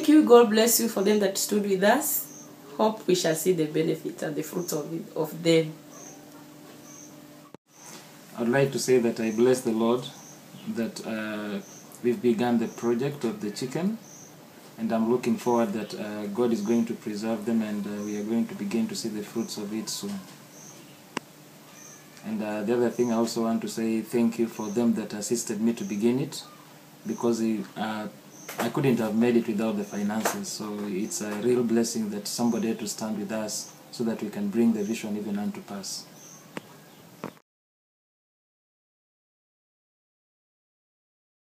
thank you. God bless you for them that stood with us. Hope we shall see the benefits and the fruits of them. I'd like to say that I bless the Lord that we've begun the project of the chicken, and I'm looking forward that God is going to preserve them, and we are going to begin to see the fruits of it soon. And the other thing I also want to say, thank you for them that assisted me to begin it, because I couldn't have made it without the finances. So it's a real blessing that somebody had to stand with us so that we can bring the vision even unto pass.